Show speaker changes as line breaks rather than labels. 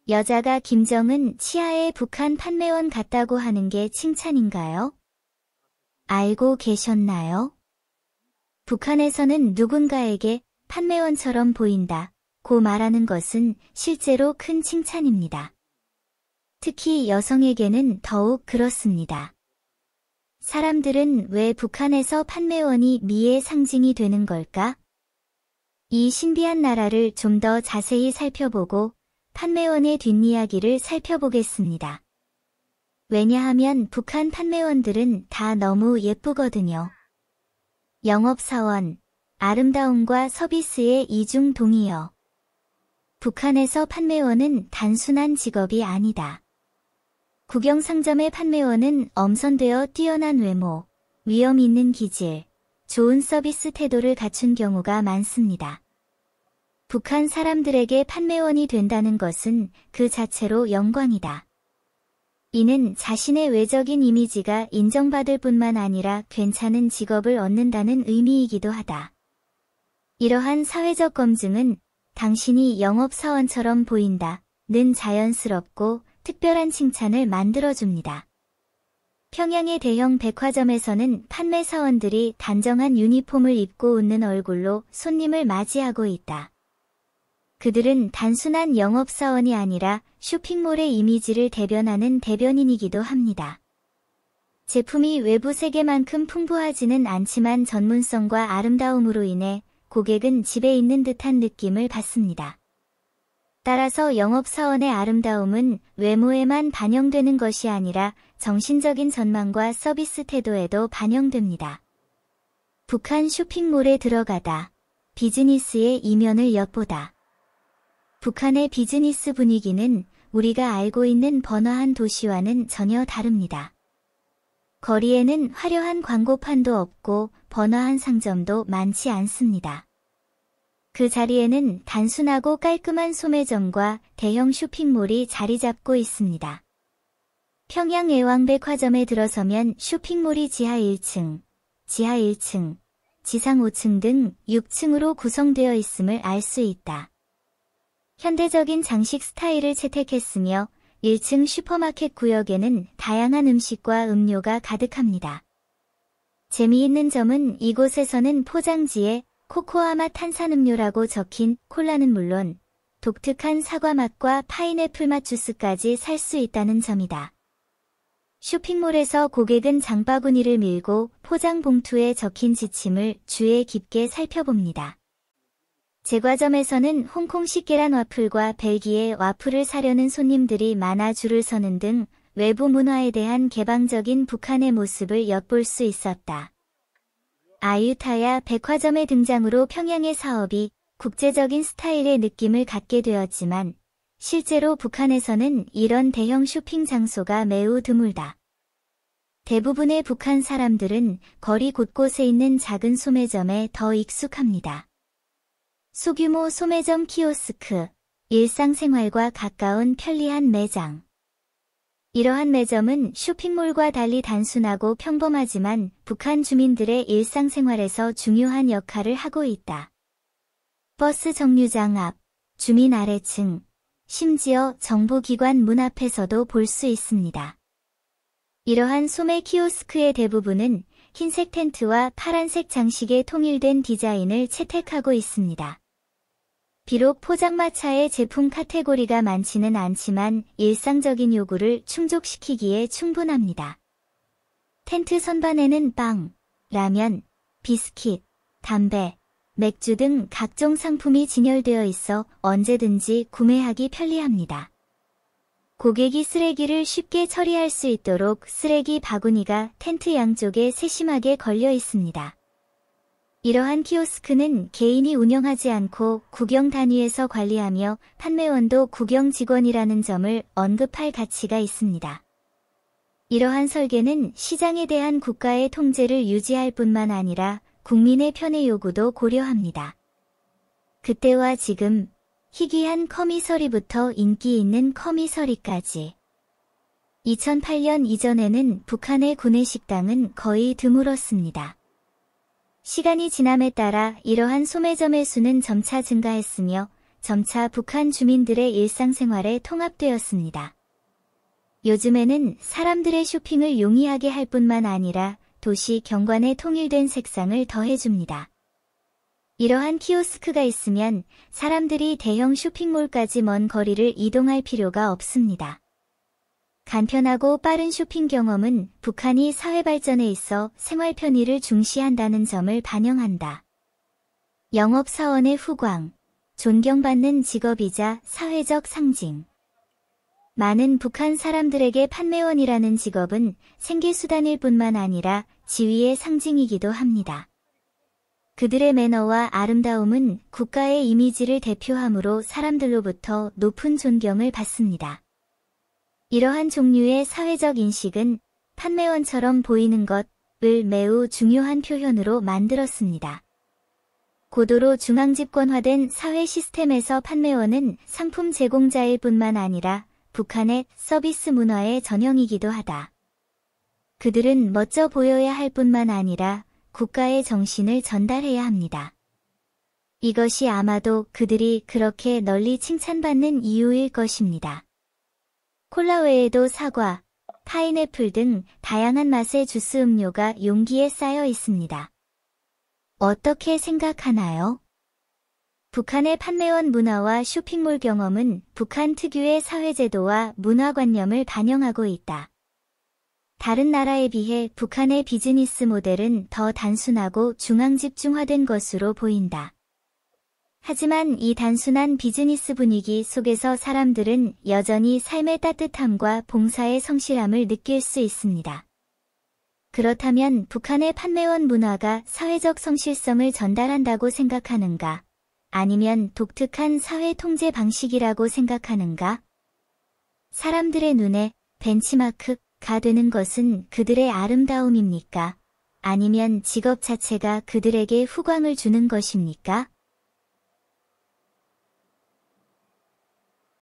여자가 김정은 치하의 북한 판매원 같다고 하는 게 칭찬인가요? 알고 계셨나요? 북한에서는 누군가에게 판매원처럼 보인다 고 말하는 것은 실제로 큰 칭찬입니다. 특히 여성에게는 더욱 그렇습니다. 사람들은 왜 북한에서 판매원이 미의 상징이 되는 걸까? 이 신비한 나라를 좀 더 자세히 살펴보고 판매원의 뒷이야기를 살펴보겠습니다. 왜냐하면 북한 판매원들은 다 너무 예쁘거든요. 영업사원, 아름다움과 서비스의 이중동이여. 북한에서 판매원은 단순한 직업이 아니다. 국영상점의 판매원은 엄선되어 뛰어난 외모, 위험 있는 기질, 좋은 서비스 태도를 갖춘 경우가 많습니다. 북한 사람들에게 판매원이 된다는 것은 그 자체로 영광이다. 이는 자신의 외적인 이미지가 인정받을 뿐만 아니라 괜찮은 직업을 얻는다는 의미이기도 하다. 이러한 사회적 검증은 당신이 영업사원처럼 보인다는 자연스럽고 특별한 칭찬을 만들어줍니다. 평양의 대형 백화점에서는 판매사원들이 단정한 유니폼을 입고 웃는 얼굴로 손님을 맞이하고 있다. 그들은 단순한 영업사원이 아니라 쇼핑몰의 이미지를 대변하는 대변인이기도 합니다. 제품이 외부 세계만큼 풍부하지는 않지만 전문성과 아름다움으로 인해 고객은 집에 있는 듯한 느낌을 받습니다. 따라서 영업사원의 아름다움은 외모에만 반영되는 것이 아니라 정신적인 전망과 서비스 태도에도 반영됩니다. 북한 쇼핑몰에 들어가다. 비즈니스의 이면을 엿보다. 북한의 비즈니스 분위기는 우리가 알고 있는 번화한 도시와는 전혀 다릅니다. 거리에는 화려한 광고판도 없고 번화한 상점도 많지 않습니다. 그 자리에는 단순하고 깔끔한 소매점과 대형 쇼핑몰이 자리 잡고 있습니다. 평양 애왕백화점에 들어서면 쇼핑몰이 지하 1층, 지하 1층, 지상 5층 등 6층으로 구성되어 있음을 알 수 있다. 현대적인 장식 스타일을 채택했으며 1층 슈퍼마켓 구역에는 다양한 음식과 음료가 가득합니다. 재미있는 점은 이곳에서는 포장지에 코코아맛 탄산음료라고 적힌 콜라는 물론 독특한 사과맛과 파인애플맛 주스까지 살 수 있다는 점이다. 쇼핑몰에서 고객은 장바구니를 밀고 포장 봉투에 적힌 지침을 주의 깊게 살펴봅니다. 제과점에서는 홍콩식 계란 와플과 벨기에 와플을 사려는 손님들이 많아 줄을 서는 등 외부 문화에 대한 개방적인 북한의 모습을 엿볼 수 있었다. 아유타야 백화점의 등장으로 평양의 사업이 국제적인 스타일의 느낌을 갖게 되었지만 실제로 북한에서는 이런 대형 쇼핑 장소가 매우 드물다. 대부분의 북한 사람들은 거리 곳곳에 있는 작은 소매점에 더 익숙합니다. 소규모 소매점 키오스크, 일상생활과 가까운 편리한 매장. 이러한 매점은 쇼핑몰과 달리 단순하고 평범하지만 북한 주민들의 일상생활에서 중요한 역할을 하고 있다. 버스 정류장 앞, 주민 아래층, 심지어 정보기관 문 앞에서도 볼 수 있습니다. 이러한 소매 키오스크의 대부분은 흰색 텐트와 파란색 장식의 통일된 디자인을 채택하고 있습니다. 비록 포장마차의 제품 카테고리가 많지는 않지만 일상적인 요구를 충족시키기에 충분합니다. 텐트 선반에는 빵, 라면, 비스킷, 담배, 맥주 등 각종 상품이 진열되어 있어 언제든지 구매하기 편리합니다. 고객이 쓰레기를 쉽게 처리할 수 있도록 쓰레기 바구니가 텐트 양쪽에 세심하게 걸려 있습니다. 이러한 키오스크는 개인이 운영하지 않고 국영 단위에서 관리하며 판매원도 국영 직원이라는 점을 언급할 가치가 있습니다. 이러한 설계는 시장에 대한 국가의 통제를 유지할 뿐만 아니라 국민의 편의 요구도 고려합니다. 그때와 지금, 희귀한 커미서리부터 인기 있는 커미서리까지. 2008년 이전에는 북한의 구내식당은 거의 드물었습니다. 시간이 지남에 따라 이러한 소매점의 수는 점차 증가했으며 점차 북한 주민들의 일상생활에 통합되었습니다. 요즘에는 사람들의 쇼핑을 용이하게 할 뿐만 아니라 도시 경관에 통일된 색상을 더해줍니다. 이러한 키오스크가 있으면 사람들이 대형 쇼핑몰까지 먼 거리를 이동할 필요가 없습니다. 간편하고 빠른 쇼핑 경험은 북한이 사회 발전에 있어 생활 편의를 중시한다는 점을 반영한다. 영업사원의 후광, 존경받는 직업이자 사회적 상징. 많은 북한 사람들에게 판매원이라는 직업은 생계수단일 뿐만 아니라 지위의 상징이기도 합니다. 그들의 매너와 아름다움은 국가의 이미지를 대표하므로 사람들로부터 높은 존경을 받습니다. 이러한 종류의 사회적 인식은 판매원처럼 보이는 것을 매우 중요한 표현으로 만들었습니다. 고도로 중앙집권화된 사회 시스템에서 판매원은 상품 제공자일 뿐만 아니라 북한의 서비스 문화의 전형이기도 하다. 그들은 멋져 보여야 할 뿐만 아니라 국가의 정신을 전달해야 합니다. 이것이 아마도 그들이 그렇게 널리 칭찬받는 이유일 것입니다. 콜라 외에도 사과, 파인애플 등 다양한 맛의 주스 음료가 용기에 쌓여 있습니다. 어떻게 생각하나요? 북한의 판매원 문화와 쇼핑몰 경험은 북한 특유의 사회제도와 문화관념을 반영하고 있다. 다른 나라에 비해 북한의 비즈니스 모델은 더 단순하고 중앙집중화된 것으로 보인다. 하지만 이 단순한 비즈니스 분위기 속에서 사람들은 여전히 삶의 따뜻함과 봉사의 성실함을 느낄 수 있습니다. 그렇다면 북한의 판매원 문화가 사회적 성실성을 전달한다고 생각하는가? 아니면 독특한 사회 통제 방식이라고 생각하는가? 사람들의 눈에 벤치마크가 되는 것은 그들의 아름다움입니까? 아니면 직업 자체가 그들에게 후광을 주는 것입니까?